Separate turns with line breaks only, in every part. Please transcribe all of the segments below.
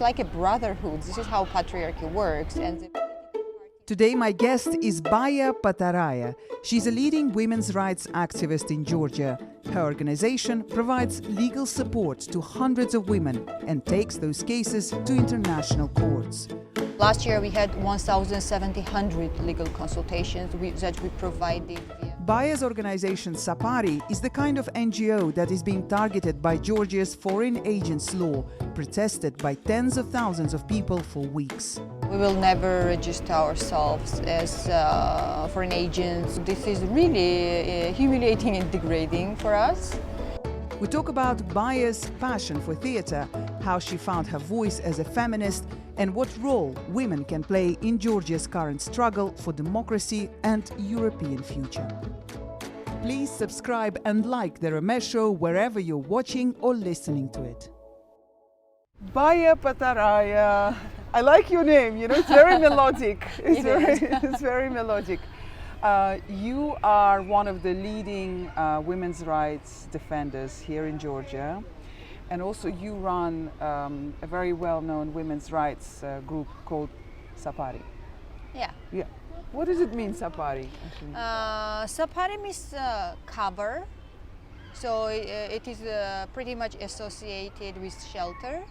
like a brotherhood. This is how patriarchy works.
Today my guest is Baia Pataraia. She's a leading women's rights activist in Georgia. Her organization provides legal support to hundreds of women and takes those cases to international courts.
Last year we had 1,700 legal consultations that we provided.
Baia's organization Sapari is the kind of NGO that is being targeted by Georgia's foreign agents law, protested by tens of thousands of people for weeks.
We will never register ourselves as foreign agents. This is really humiliating and degrading for us.
We talk about Baia's passion for theatre, how she found her voice as a feminist, and what role women can play in Georgia's current struggle for democracy and European future. Please subscribe and like the Ramesh Show wherever you're watching or listening to it. Baia Pataraia. I like your name, it's very melodic. It's very melodic. You are one of the leading women's rights defenders here in Georgia. And also you run a very well-known women's rights group called Sapari.
Yeah.
What does it mean, Sapari?
Sapari means cover. So it is pretty much associated with shelter.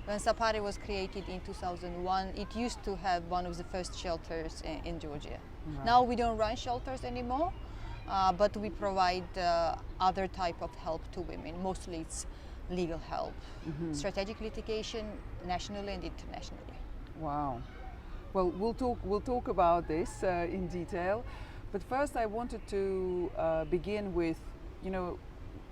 When Sapari was created in 2001, it used to have one of the first shelters in Georgia. Right. Now we don't run shelters anymore, but we provide other type of help to women. Mostly it's legal help, strategic litigation, nationally and internationally.
Wow. Well, we'll talk about this in detail, but first I wanted to begin with,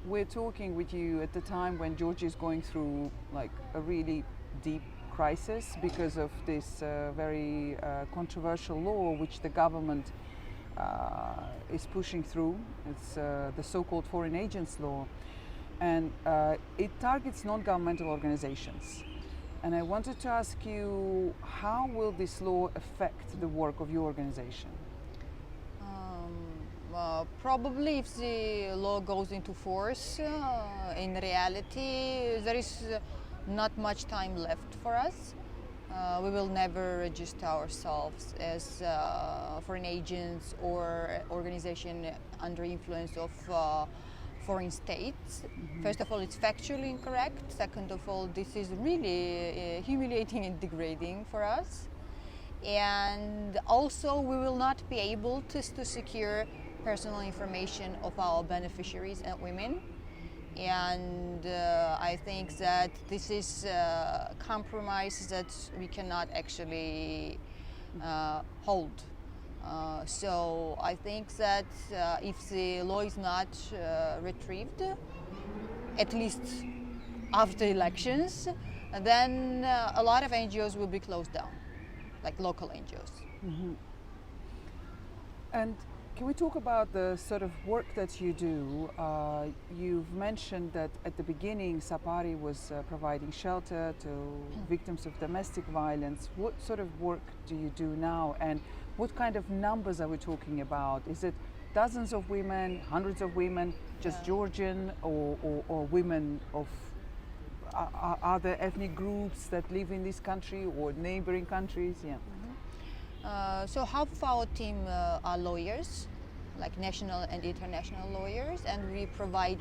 we're talking with you at the time when Georgia is going through like a really deep crisis because of this very controversial law which the government is pushing through. It's the so-called foreign agents law. And it targets non-governmental organizations. And I wanted to ask you, how will this law affect the work of your organization?
Probably if the law goes into force, in reality, there is not much time left for us. We will never register ourselves as foreign agents or organization under influence of foreign states. First of all, it's factually incorrect. Second of all, this is really humiliating and degrading for us. And also, we will not be able to secure personal information of our beneficiaries and women. And I think that this is a compromise that we cannot actually hold. So I think that if the law is not retrieved, at least after elections, then a lot of NGOs will be closed down, like local NGOs.
And can we talk about the sort of work that you do? You've mentioned that at the beginning Sapari was providing shelter to victims of domestic violence. What sort of work do you do now, and what kind of numbers are we talking about? Is it dozens of women, hundreds of women, just Georgian, or women of other ethnic groups that live in this country or neighboring countries?
So half of our team are lawyers, like national and international lawyers, and we provide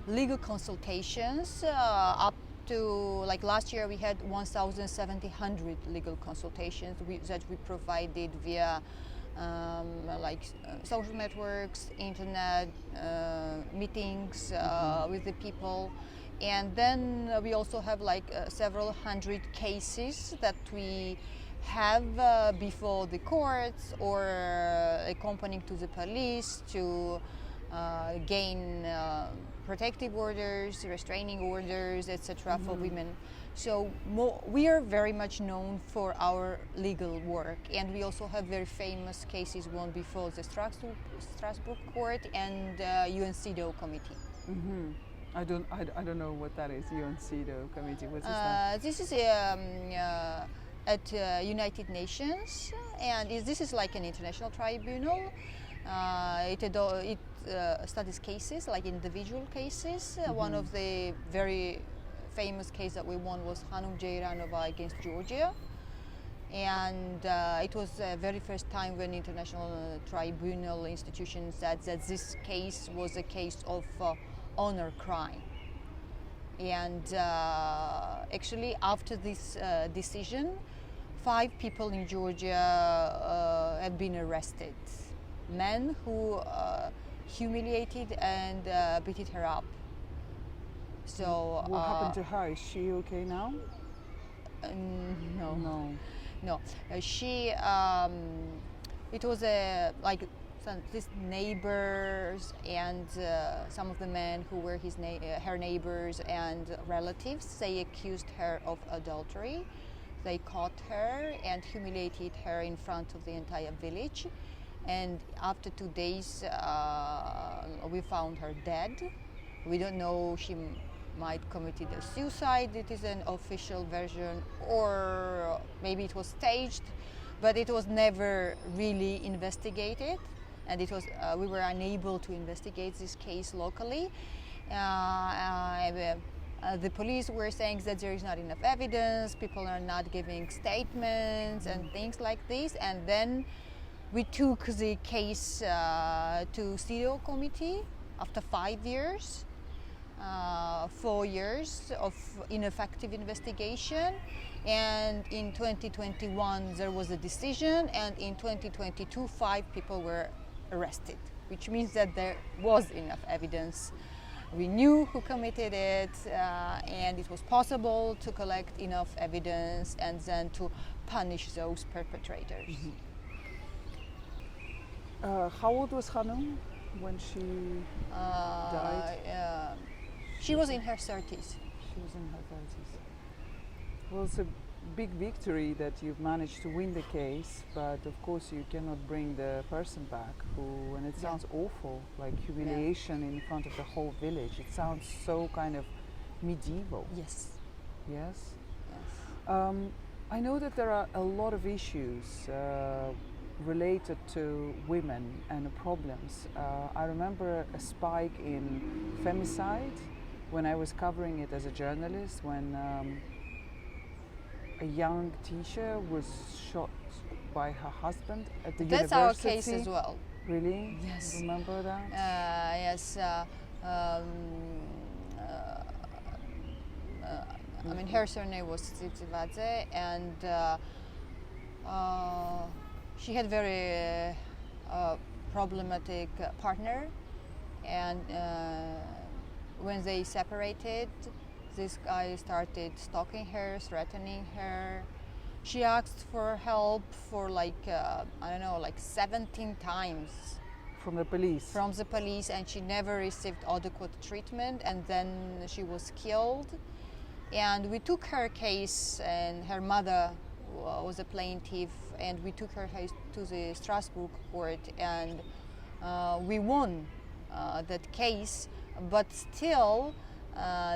legal consultations up to, like last year we had 1,700 legal consultations that we provided via social networks, internet, meetings with the people. And then we also have several hundred cases that we have before the courts or accompanying to the police to gain protective orders, restraining orders, etc. for women. So we are very much known for our legal work, and we also have very famous cases won before the Strasbourg court and UNCEDAW committee.
I don't know what that is. UNCEDAW committee. What's
This
this?
is at United Nations, and this is like an international tribunal. It studies cases, like individual cases. One of the very famous case that we won was Hanum Ceyranova against Georgia. And it was the very first time when international tribunal institution said that this case was a case of honor crime. And actually, after this decision, 5 people in Georgia have been arrested. Men who humiliated and beat her up. So
what happened to her? Is she okay now?
No.
No.
No, she. It was these neighbors and some of the men who were her neighbors and relatives. They accused her of adultery. They caught her and humiliated her in front of the entire village. And after 2 days, we found her dead. We don't know, she might committed a suicide. It is an official version, or maybe it was staged, but it was never really investigated, and it was we were unable to investigate this case locally. The police were saying that there is not enough evidence, people are not giving statements and things like this, and then we took the case to Studio Committee after 5 years. 4 years of ineffective investigation, and in 2021 there was a decision, and in 2022 5 people were arrested, which means that there was enough evidence. We knew who committed it, and it was possible to collect enough evidence and then to punish those perpetrators.
Mm-hmm. How old was Hanum when she died?
She was in her 30s.
She was in her 30s. Well, it's a big victory that you've managed to win the case, but of course you cannot bring the person back and it sounds awful, like humiliation in front of the whole village. It sounds so kind of medieval.
Yes.
Yes?
Yes.
I know that there are a lot of issues related to women and problems. I remember a spike in femicide when I was covering it as a journalist, when a young teacher was shot by her husband at the
That's
university.
our case as well.
Really?
Yes.
Remember that?
Yes. I mean, her surname was Tsitsivadze, and she had very problematic partner, and when they separated, this guy started stalking her, threatening her. She asked for help for like 17 times
From the police?
from the police, and she never received adequate treatment, and then she was killed. And we took her case, and her mother was a plaintiff, and we took her case to the Strasbourg court, and we won that case, but still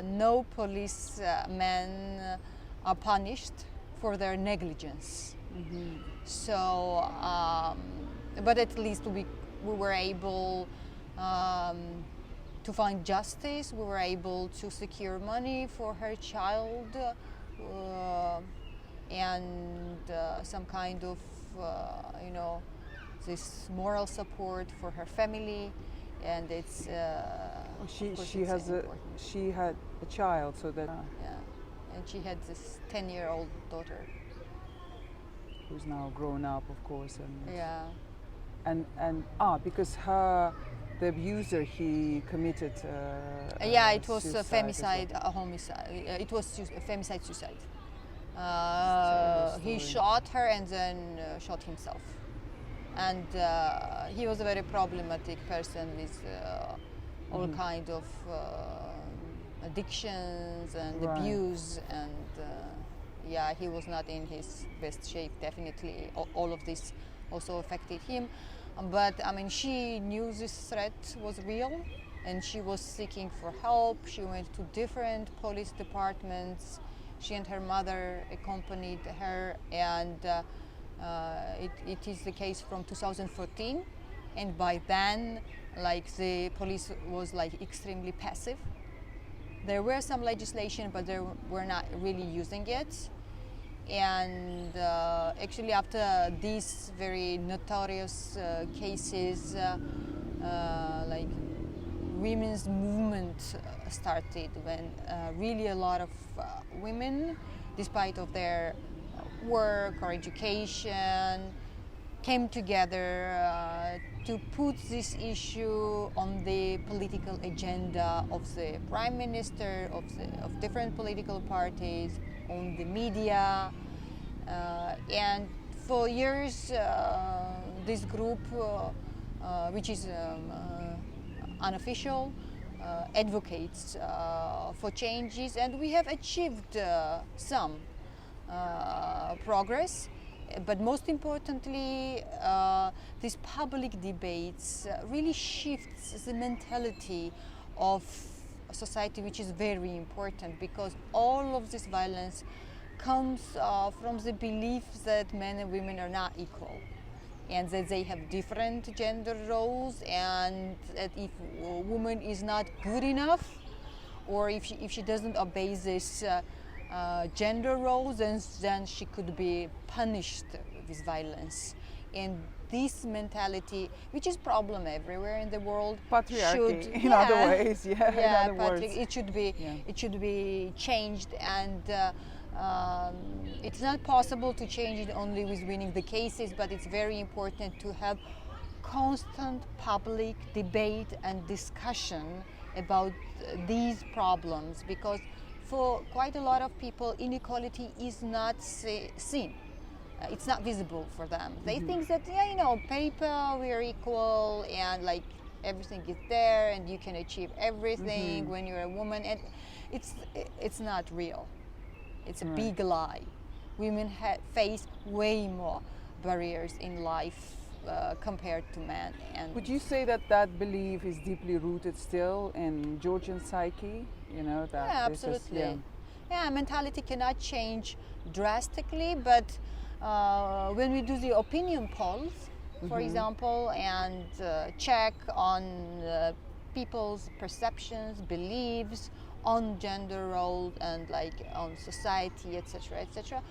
no policemen are punished for their negligence.
Mm-hmm.
So, but at least we were able to find justice. We were able to secure money for her child and some kind of, this moral support for her family. And it's
she had a child, so that
and she had this 10-year-old daughter
who's now grown up, of course,
and
because the abuser, he committed
it was a
suicide
femicide,
as well.
a homicide. It was a femicide suicide.
Terrible
He
story.
shot her and then shot himself. And he was a very problematic person with all kind of addictions and
Right.
abuse, and he was not in his best shape. Definitely, all of this also affected him. But I mean, she knew this threat was real, and she was seeking for help. She went to different police departments. She and her mother accompanied her, and it is the case from 2014. And by then, like, the police was like extremely passive. There were some legislation, but we're not really using it. And actually, after these very notorious cases, like women's movement started, when really a lot of women, despite of their work or education, came together to put this issue on the political agenda of the prime minister, of different political parties, on the media. And for years, this group, which is unofficial, advocates for changes, and we have achieved some progress. But most importantly, these public debates really shifts the mentality of society, which is very important, because all of this violence comes from the belief that men and women are not equal, and that they have different gender roles, and that if a woman is not good enough, or if she doesn't obey this gender roles, then she could be punished with violence. And this mentality, which is problem everywhere in the world,
Patriarchy, in other ways, in other words.
It should be changed, and it's not possible to change it only with winning the cases, but it's very important to have constant public debate and discussion about these problems, because for quite a lot of people, inequality is not seen. It's not visible for them. They think that, paper, we are equal, and like everything is there, and you can achieve everything when you're a woman, and it's not real. It's a big lie. Women face way more barriers in life compared to men. And
would you say that belief is deeply rooted still in Georgian psyche? That
yeah, absolutely. Mentality cannot change drastically, but when we do the opinion polls, for example, and check on people's perceptions, beliefs on gender roles and like on society, etc.,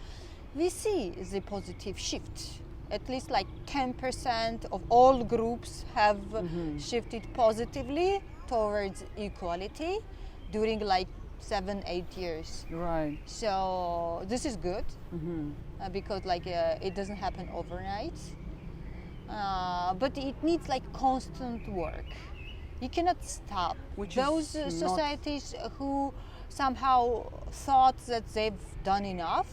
we see the positive shift. At least like 10% of all groups have shifted positively towards equality during like 7-8 years.
Right.
So this is good because like it doesn't happen overnight, but it needs like constant work. You cannot stop. Those societies who somehow thought that they've done enough,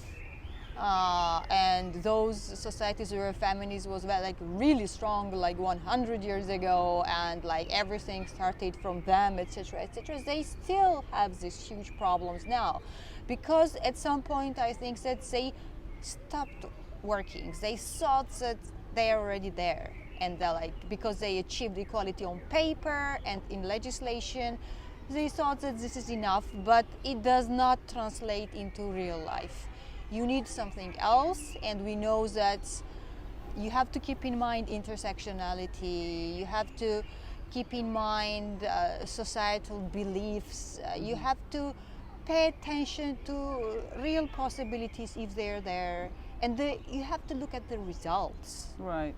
and those societies where feminism was like really strong, like 100 years ago, and like everything started from them, etc., they still have these huge problems now, because at some point I think that they stopped working. They thought that they're already there, and they're like, because they achieved equality on paper and in legislation, they thought that this is enough, but it does not translate into real life. You need something else, and we know that you have to keep in mind intersectionality, you have to keep in mind societal beliefs, you have to pay attention to real possibilities if they're there, and you have to look at the results.
Right.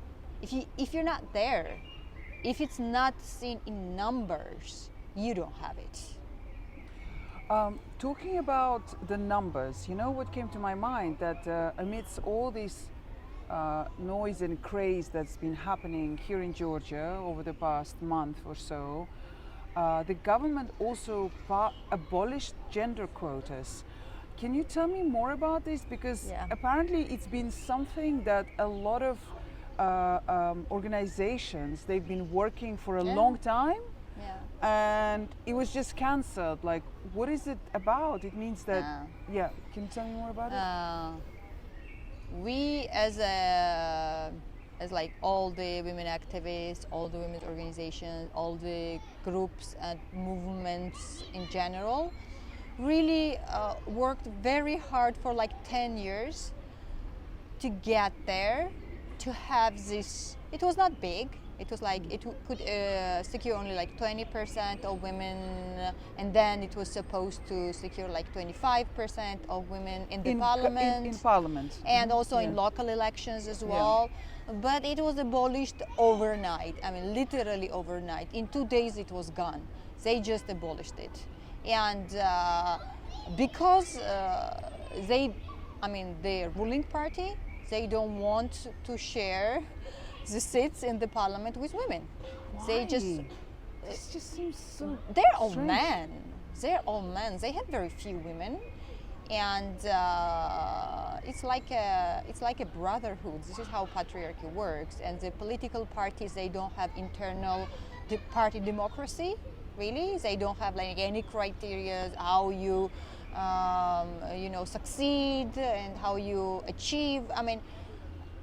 If you're not there, if it's not seen in numbers, you don't have it.
Talking about the numbers, what came to my mind, that amidst all this noise and craze that's been happening here in Georgia over the past month or so, the government also abolished gender quotas. Can you tell me more about this? Because apparently it's been something that a lot of organizations, they've been working for a long time. And it was just cancelled. Like, what is it about? It means that, can you tell me more about it?
We, as like all the women activists, all the women's organizations, all the groups and movements in general, really worked very hard for like 10 years to get there, to have this. It was not big. It was like it could secure only like 20% of women, and then it was supposed to secure like 25% of women in the parliament.
In parliament.
And also in local elections as well. But it was abolished overnight. I mean, literally overnight. In 2 days it was gone. They just abolished it. And because the ruling party, they don't want to share the seats in the parliament with women.
Why?
They just,
This just seems so
they're all
strange.
men. They're all men. They have very few women. And it's like a brotherhood. This is how patriarchy works. And the political parties, they don't have internal party democracy. Really, they don't have like any criteria how you succeed and how you achieve. I mean,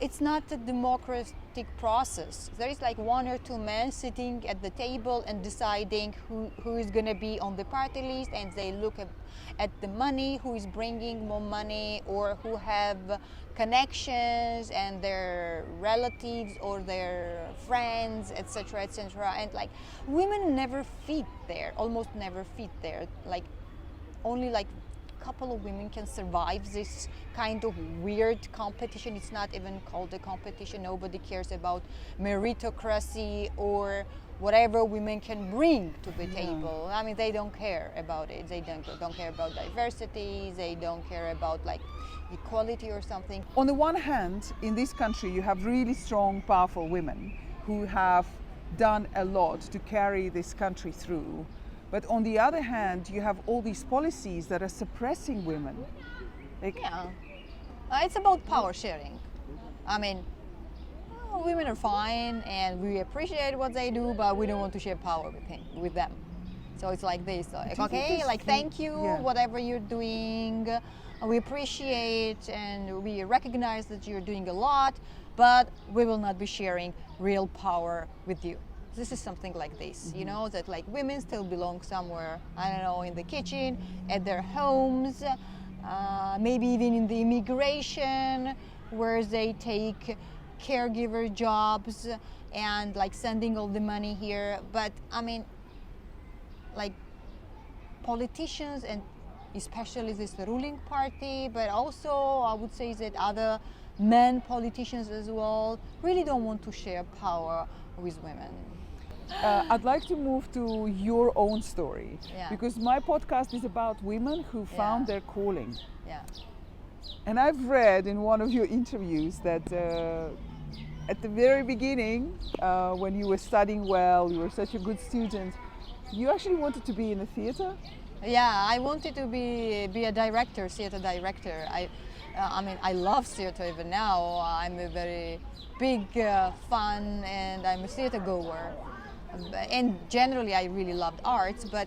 it's not a democratic process. There is like one or two men sitting at the table and deciding who is going to be on the party list, and they look at the money, who is bringing more money, or who have connections and their relatives or their friends, etc., etc. And like women never fit there, almost never fit there. Like only like couple of women can survive this kind of weird competition. It's not even called a competition. Nobody cares about meritocracy or whatever women can bring to the table. I mean, they don't care about it. They don't care about diversity. They don't care about like equality or something.
On the one hand, in this country, you have really strong, powerful women who have done a lot to carry this country through. But on the other hand, you have all these policies that are suppressing women.
It's about power sharing. I mean, women are fine and we appreciate what they do, but we don't want to share power with them. So it's like this, thank you, whatever you're doing. We appreciate and we recognize that you're doing a lot, but we will not be sharing real power with you. This is something like this, that like women still belong somewhere, I don't know, in the kitchen, at their homes, maybe even in the immigration, where they take caregiver jobs and like sending all the money here. But I mean, like politicians, and especially this ruling party, but also I would say that other men politicians as well, really don't want to share power with women.
I'd like to move to your own story, because my podcast is about women who found their calling.
Yeah.
And I've read in one of your interviews that at the very beginning, when you were studying well, you were such a good student, you actually wanted to be in the theater?
Yeah, I wanted to be a director, theater director. I love theater even now. I'm a very big fan, and I'm a theater goer. And generally I really loved arts, but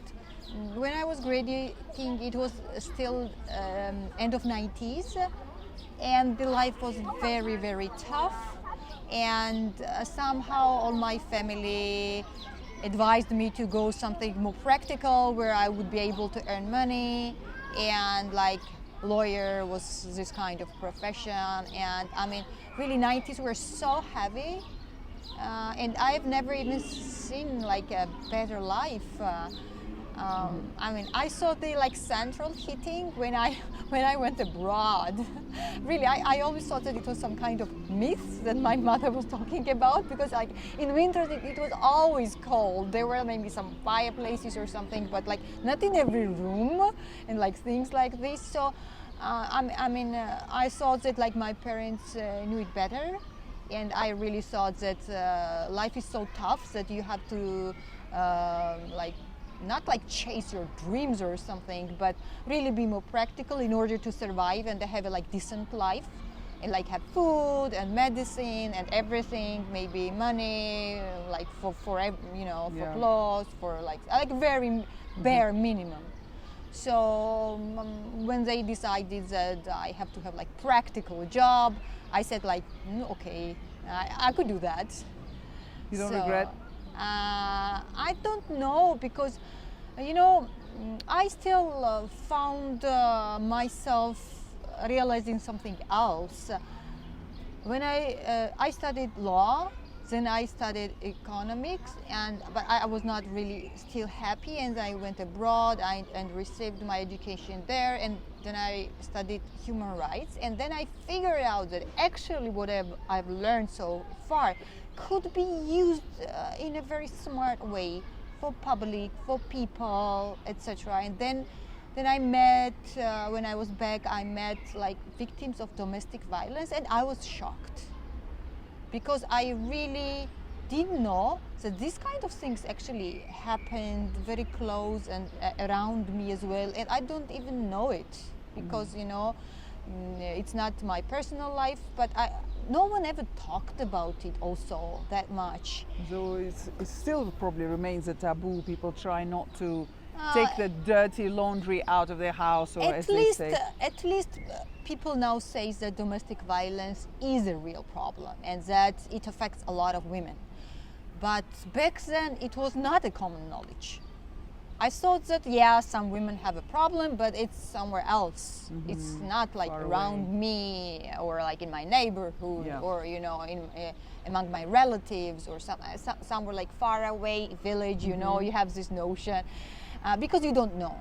when I was graduating it was still end of 90s, and the life was very, very tough, and somehow all my family advised me to go something more practical where I would be able to earn money, and like lawyer was this kind of profession. And I mean, really 90s were so heavy. And I've never even seen like a better life. I saw the like central heating when I went abroad. Really, I always thought that it was some kind of myth that my mother was talking about, because like in winter it was always cold. There were maybe some fireplaces or something, but like not in every room, and like things like this. So I thought that like my parents knew it better. And I really thought that life is so tough that you have to not like chase your dreams or something, but really be more practical in order to survive and to have a like decent life, and like have food and medicine and everything, maybe money, like for clothes, for like very bare minimum. So when they decided that I have to have like practical job, I said like, okay, I could do that.
You don't regret?
I don't know, because I still found myself realizing something else. When I studied law, Then I studied economics, but I was not really still happy, and I went abroad and received my education there, and then I studied human rights, and then I figured out that actually what I've learned so far could be used in a very smart way for public, for people, etc. And then I met, when I was back, I met like victims of domestic violence, and I was shocked because I really didn't know that these kind of things actually happened very close and around me as well, and I don't even know it because it's not my personal life, but no one ever talked about it also that much.
So it still probably remains a taboo. People try not to take the dirty laundry out of their house, or as they say.
At least people now say that domestic violence is a real problem and that it affects a lot of women. But back then it was not a common knowledge. I thought that some women have a problem, but it's somewhere else. It's not like
Far
around
away.
me or like in my neighborhood or among my relatives or somewhere like far away village. You have this notion because you don't know.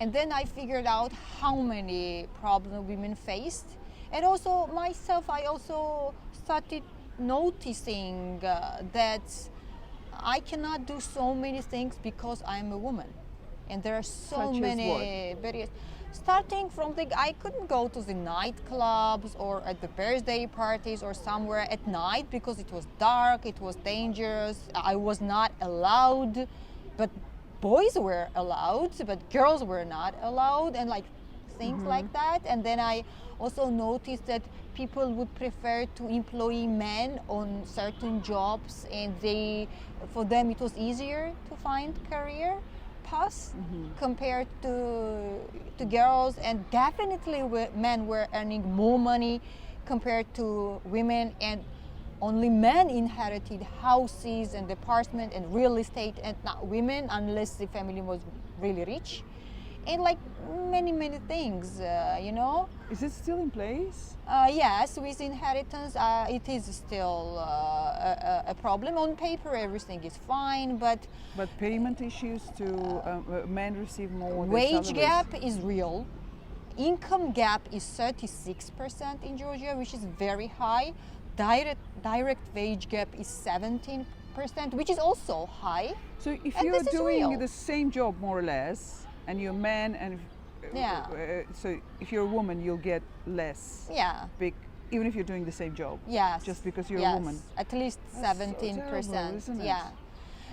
And then I figured out how many problems women faced, and also myself. I also started noticing that I cannot do so many things because I'm a woman, and there are so
Such as
many various. Starting from I couldn't go to the nightclubs or at the birthday parties or somewhere at night because it was dark, it was dangerous. I was not allowed, but boys were allowed, but girls were not allowed, and like things like that. And then I also noticed that people would prefer to employ men on certain jobs, and for them it was easier to find career paths compared to girls, and definitely men were earning more money compared to women, and only men inherited houses and apartments and real estate, and not women unless the family was really rich, and like many things.
Is it still in place?
Yes, with inheritance, it is still a problem. On paper, everything is fine, but
payment issues to men receive more.
Wage gap is real. Income gap is 36% in Georgia, which is very high. Direct wage gap is 17%, which is also high.
So if
And
you're
this is
doing
real.
the same job more or less, and you're a man, and so if you're a woman, you'll get less.
Yeah.
Even if you're doing the same job.
Yes.
Just because you're
yes,
a woman.
At least
That's so
17%.
terrible, isn't it?
Yeah.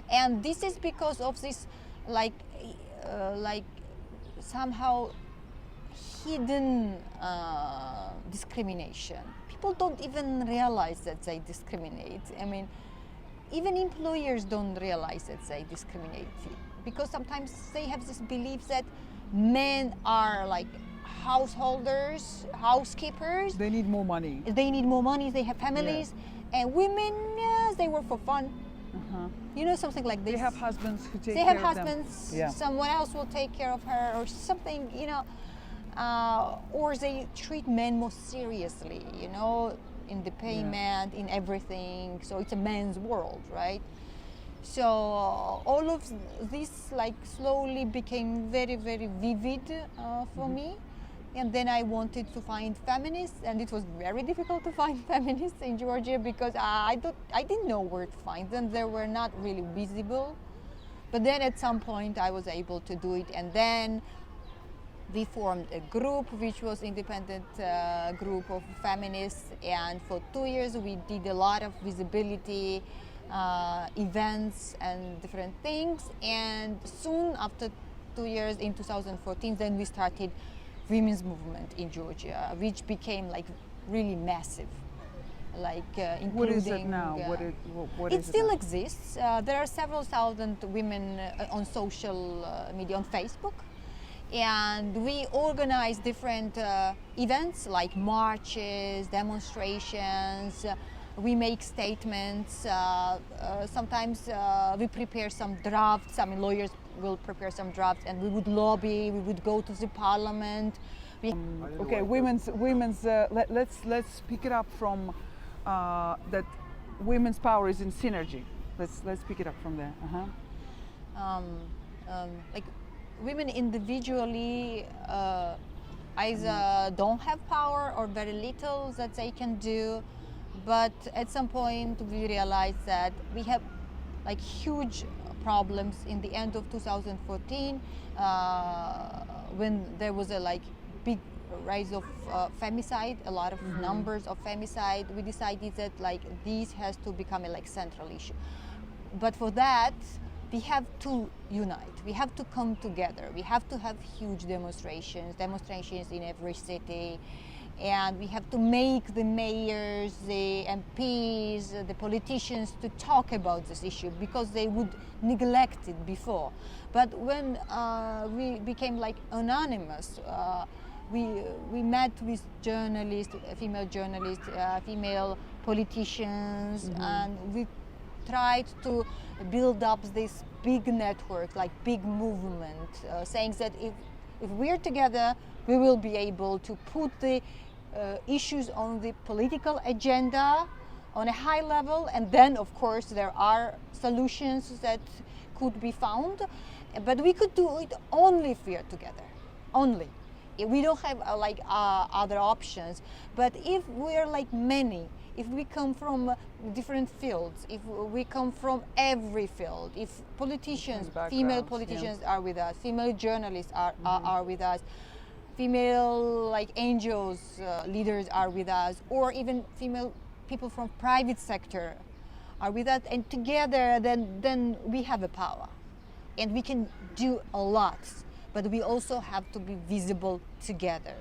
And this is because of this like somehow hidden discrimination. People don't even realize that they discriminate. I mean, even employers don't realize that they discriminate, because sometimes they have this belief that men are like householders, housekeepers.
They need more money.
They need more money, they have families. And women, yes, they work for fun. Something like this.
They have husbands who take
They
care
have
of them.
husbands,
Yeah.
someone else will take care of her or something, or they treat men more seriously, in the payment, in everything. So it's a man's world, right? So all of this like slowly became very vivid for me. And then I wanted to find feminists, and it was very difficult to find feminists in Georgia because I didn't know where to find them. They were not really visible. But then at some point I was able to do it, and then we formed a group which was independent group of feminists, and for 2 years we did a lot of visibility events and different things. And soon after 2 years, in 2014, then we started women's movement in Georgia, which became like really massive, like including.
What is it now? What
it
is
still
now?
exists. There are several thousand women on social media, on Facebook, and we organize different events like marches, demonstrations. We make statements. Sometimes we prepare some drafts. I mean, lawyers will prepare some drafts, and we would lobby. We would go to the parliament.
Okay, women's. Let's pick it up from that. women's power is in synergy. Let's pick it up from there.
Like women individually either don't have power or very little that they can do, but at some point we realized that we have like huge problems in the end of 2014 when there was a like big rise of femicide, a lot of numbers of femicide. We decided that like this has to become a like central issue, but for that we have to unite, we have to come together, we have to have huge demonstrations in every city, and we have to make the mayors, the MPs, the politicians to talk about this issue because they would neglect it before. But when we became like anonymous, we met with journalists, female journalists, female politicians, and we tried to build up this big network, like big movement, saying that if we're together, we will be able to put the issues on the political agenda on a high level, and then of course there are solutions that could be found, but we could do it only if we are together, only. We don't have other options, but if we are like many, if we come from different fields, if we come from every field, if politicians, female politicians are with us, female journalists are with us, female like angels leaders are with us, or even female people from private sector are with us, and together then we have a power and we can do a lot. But we also have to be visible together.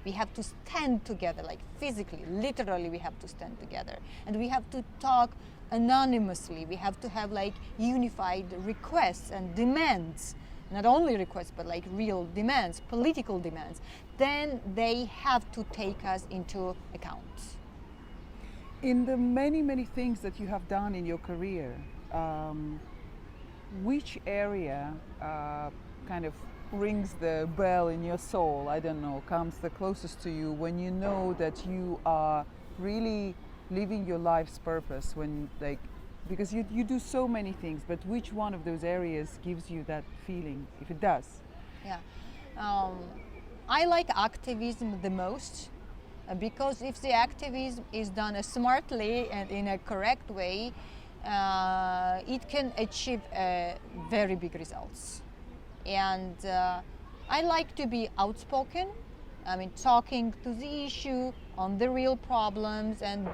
We have to stand together, like physically, literally we have to stand together. And we have to talk anonymously. We have to have like unified requests and demands. Not only requests, but like real demands, political demands. Then they have to take us into account.
In the many things that you have done in your career, which area kind of rings the bell in your soul, I don't know, comes the closest to you when you know that you are really living your life's purpose, when like, because you do so many things, but which one of those areas gives you that feeling, if it does?
Yeah, I like activism the most because if the activism is done smartly and in a correct way, it can achieve very big results. And I like to be outspoken, I mean talking to the issue on the real problems, and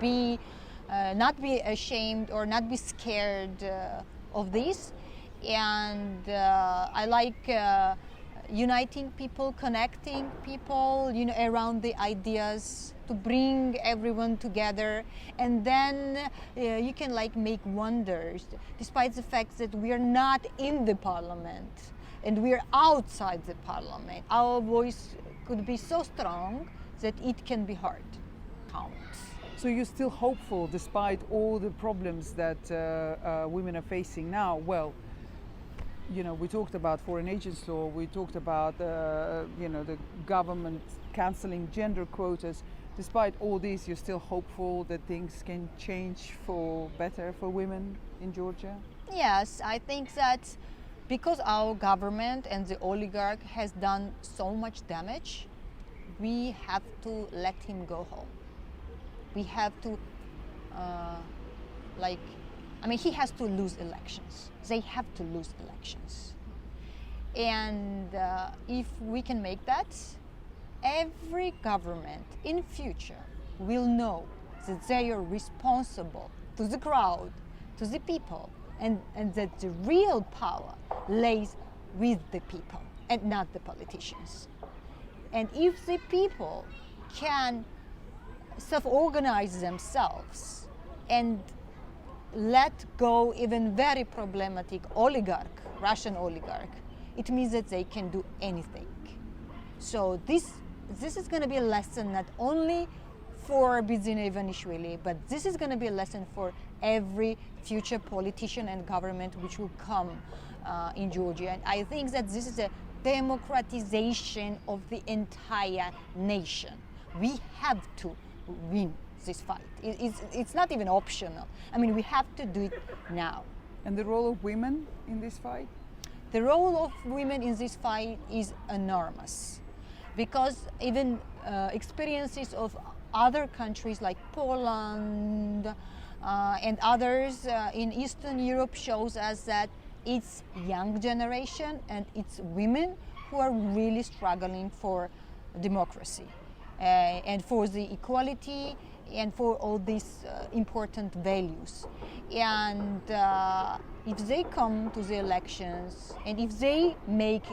not be ashamed or not be scared of this. And I like uniting people, connecting people, around the ideas, to bring everyone together, and then you can like make wonders, despite the fact that we are not in the parliament and we are outside the parliament. Our voice could be so strong that it can be heard. Count.
So you're still hopeful despite all the problems that women are facing now? Well, we talked about foreign agents law, we talked about the government cancelling gender quotas. Despite all this, you're still hopeful that things can change for better for women in Georgia?
Yes, I think that because our government and the oligarch has done so much damage, we have to let him go home. We have to, he has to lose elections. They have to lose elections. And if we can make that, every government in future will know that they are responsible to the crowd, to the people, and that the real power lays with the people and not the politicians. And if the people can self-organize themselves and let go even very problematic Russian oligarch, it means that they can do anything. So this is going to be a lesson not only for Bidzina Ivanishvili, but this is going to be a lesson for every future politician and government which will come in Georgia. And I think that this is a democratization of the entire nation. We have to win this fight. It's not even optional. I mean, we have to do it now.
And the role of women in this fight?
The role of women in this fight is enormous, because even experiences of other countries like Poland and others in Eastern Europe shows us that it's young generation and it's women who are really struggling for democracy and for the equality and for all these important values. And if they come to the elections and if they make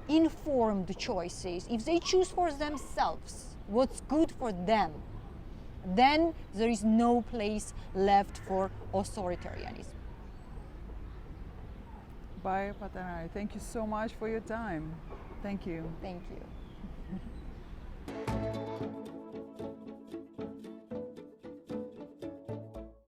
informed choices, if they choose for themselves what's good for them, then there is no place left for authoritarianism.
Baia Pataraia, thank you so much for your time. Thank you.
Thank you.